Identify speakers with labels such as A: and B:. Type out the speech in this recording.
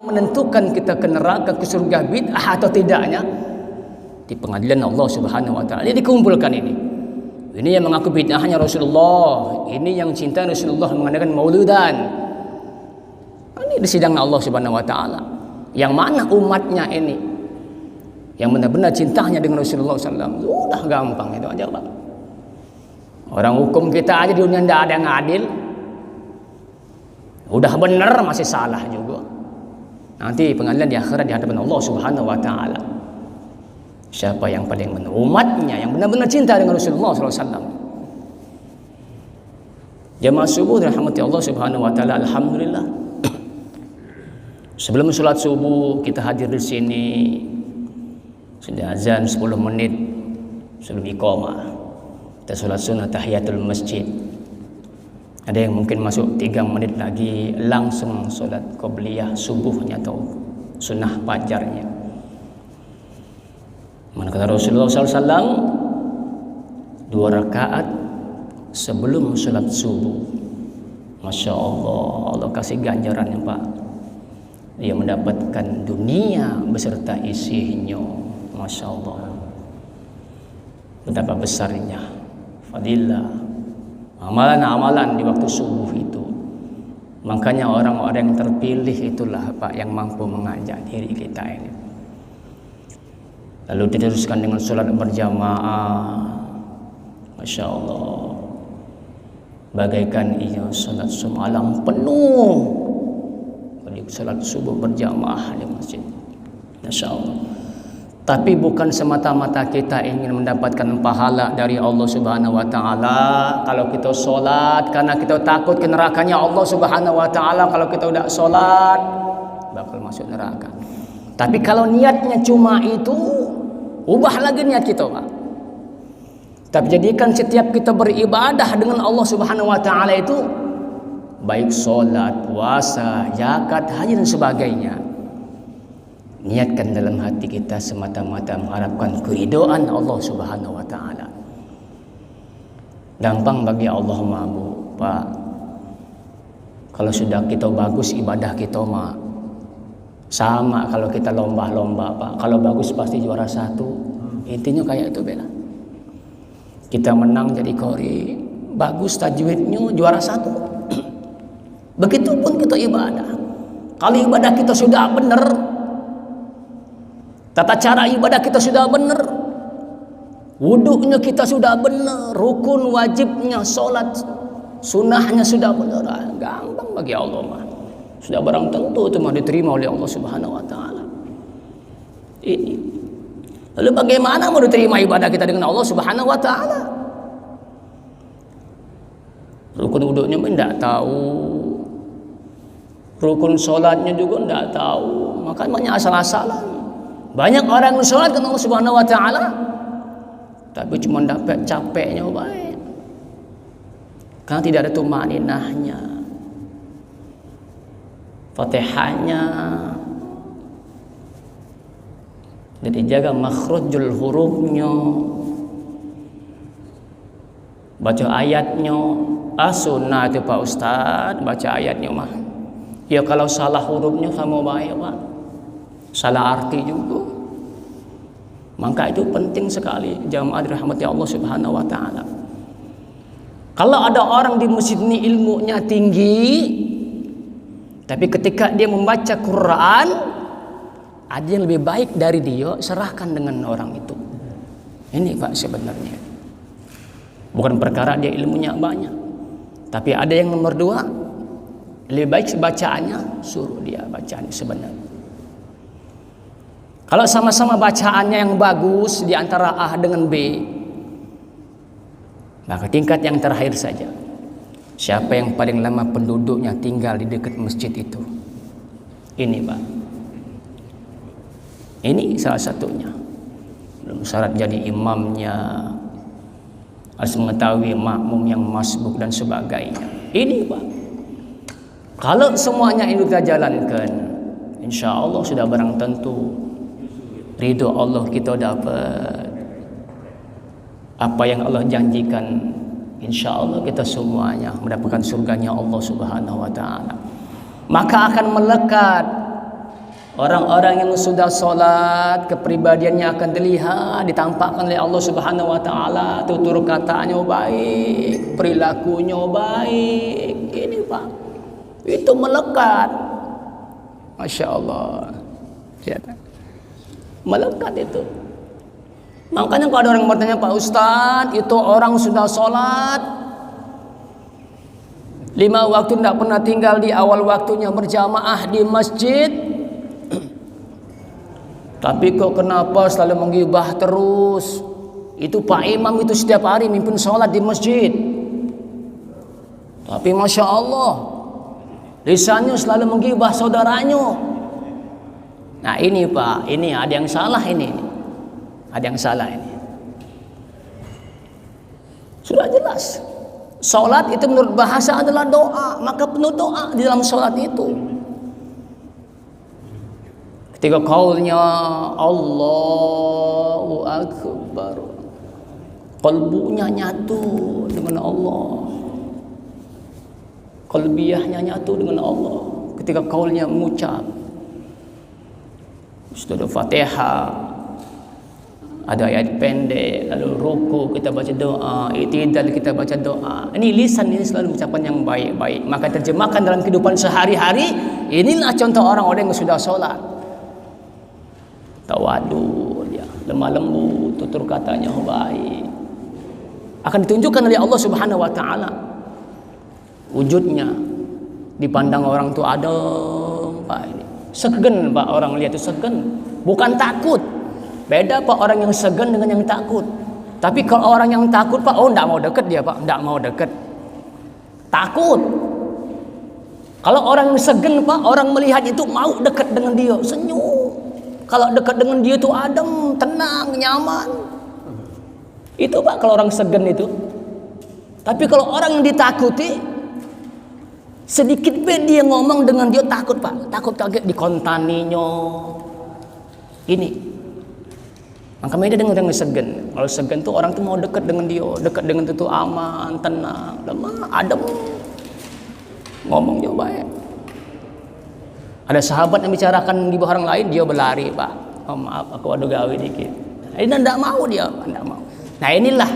A: menentukan kita ke neraka, ke surga, bid'ah atau tidaknya di pengadilan Allah Subhanahu wa taala. Jadi dikumpulkan ini. Ini yang mengaku bid'ahnya Rasulullah, ini yang cinta Rasulullah mengadakan maulidan. Ini di sidang Allah Subhanahu wa taala. Yang mana umatnya ini yang benar-benar cintanya dengan Rasulullah SAW. Sudah gampang itu aja, Pak. Orang hukum kita aja di dunia tidak ada yang adil. Udah benar masih salah juga. Nanti pengadilan di akhirat di hadapan Allah Subhanahu wa taala. Siapa yang paling benar? Umatnya yang benar-benar cinta dengan Rasulullah SAW. Jamaah subuh dirahmati Allah Subhanahu wa taala, alhamdulillah. Sebelum sholat subuh kita hadir di sini. Sudah azan 10 menit sebelum iqamah. Kita sholat sunnah tahiyatul masjid. Ada yang mungkin masuk 3 menit lagi langsung sholat qobliyah subuhnya atau sunnah fajarnya. Mana kata Rasulullah SAW 2 rakaat sebelum sholat subuh. Masya Allah, Allah kasih ganjaran ya Pak. Dia mendapatkan dunia beserta isinya. Masya Allah. Betapa besarnya fadilah amalan-amalan di waktu subuh itu. Makanya orang-orang yang terpilih itulah Pak yang mampu mengajak diri kita ini. Lalu diteruskan dengan sholat berjamaah. Masya Allah. Bagaikan ia sholat semalam penuh. Sholat subuh berjamaah di masjid. Masya Allah. Tapi bukan semata-mata kita ingin mendapatkan pahala dari Allah Subhanahu wa taala kalau kita sholat karena kita takut ke nerakanya Allah Subhanahu wa taala. Kalau kita udah sholat bakal masuk neraka. Tapi kalau niatnya cuma itu, ubah lagi niat kita, Pak. Tapi jadikan setiap kita beribadah dengan Allah Subhanahu wa taala itu baik sholat, puasa, zakat, haji dan sebagainya. Niatkan dalam hati kita semata-mata mengharapkan keridhaan Allah Subhanahu wa taala. Gampang bagi Allah Bu, Pak. Kalau sudah kita bagus ibadah kita mah sama kalau kita lomba-lomba, Pak. Kalau bagus pasti juara 1. Intinya kayak itu bela. Kita menang jadi qori, bagus tajwidnya juara 1. Begitupun kita ibadah. Kalau ibadah kita sudah benar, tata cara ibadah kita sudah benar, wuduknya kita sudah benar, rukun wajibnya, sholat sunnahnya sudah benar, gampang bagi Allah mah. Sudah barang tentu itu mah diterima oleh Allah Subhanahu wa taala. Ini. Lalu bagaimana mau diterima ibadah kita dengan Allah Subhanahu wa taala? Rukun wuduknya pun tidak tahu. Rukun sholatnya juga tidak tahu. Makanya banyak asal-asalan. Banyak orang yang sholat ke Allah Subhanahu wa taala tapi cuma dapat capeknya baik. Karena tidak ada tumaninahnya. Fatihahnya jadi jaga makhrajul hurufnya, baca ayatnya. Sunnah itu Pak Ustadz baca ayatnya mah. Ya kalau salah hurufnya sama baik Pak, salah arti juga. Maka itu penting sekali jamaah dirahmati Allah Subhanahu wa taala. Kalau ada orang di masjid ini ilmunya tinggi, tapi ketika dia membaca Quran ada yang lebih baik dari dia, serahkan dengan orang itu. Ini Pak sebenarnya. Bukan perkara dia ilmunya banyak, tapi ada yang nomor 2, lebih baik bacaannya, suruh dia bacaannya sebenarnya. Kalau sama-sama bacaannya yang bagus di antara A dengan B, maka tingkat yang terakhir saja. Siapa yang paling lama penduduknya tinggal di dekat masjid itu? Ini Pak. Ini salah satunya. Belum syarat jadi imamnya, harus mengetahui makmum yang masbuk dan sebagainya. Ini Pak. Kalau semuanya ini kita jalankan, insya Allah sudah barang tentu ridho Allah kita dapat. Apa yang Allah janjikan, insya Allah kita semuanya mendapatkan surganya Allah Subhanahu wa taala. Maka akan melekat Orang-orang yang sudah sholat, kepribadiannya akan dilihat, ditampakkan oleh Allah Subhanahu wa taala, tutur katanya baik, perilakunya baik. Ini Pak, itu melekat. Masya Allah. Melekat itu. Makanya kalau ada orang bertanya, Pak Ustadz, itu orang sudah sholat 5 waktu tidak pernah tinggal di awal waktunya berjamaah di masjid, tapi kok kenapa selalu menggibah terus? Itu Pak Imam itu setiap hari mimpin sholat di masjid, tapi Masya Allah lisannya selalu menggibah saudaranya. Nah ini Pak, ini ada yang salah ini. Ada yang salah ini. Sudah jelas. Sholat itu menurut bahasa adalah doa, maka penuh doa di dalam sholat itu. Ketika qaulnya Allahu Akbar, qalbunya nyatu dengan Allah, qalbiyahnya nyatu dengan Allah. Ketika qaulnya mengucap, setelah Fatihah ada ayat pendek, lalu ruku kita baca doa, i'tidal kita baca doa. Ini lisan ini selalu ucapan yang baik-baik. Maka terjemahkan dalam kehidupan sehari-hari. Inilah contoh orang-orang yang sudah sholat. Tawadu, ya, lemah lembut, tutur katanya baik. Akan ditunjukkan oleh Allah Subhanahu wa taala. Wujudnya dipandang orang tuh adem, Pak ini. Segen Pak, orang lihat itu segen, bukan takut. Beda Pak orang yang segan dengan yang takut. Tapi kalau orang yang takut Pak, oh enggak mau deket dia Pak, enggak mau deket. Takut. Kalau orang yang segan Pak, orang melihat itu mau dekat dengan dia, senyum. Kalau dekat dengan dia itu adem, tenang, nyaman. Itu Pak kalau orang segan itu. Tapi kalau orang yang ditakuti, sedikit dia ngomong dengan dia takut Pak, takut kaget dikontaninya. Ini. Maka beda dengan orang segan. Kalau segan tuh orang tuh mau dekat dengan dia, dekat dengan itu tuh aman, tenang, lemah, adem, ngomongnya baik. Ada sahabat yang bicarakan di orang lain, dia berlari Pak. Oh, maaf, aku ada gawe dikit. Ini tidak mau dia, tidak mau. Nah inilah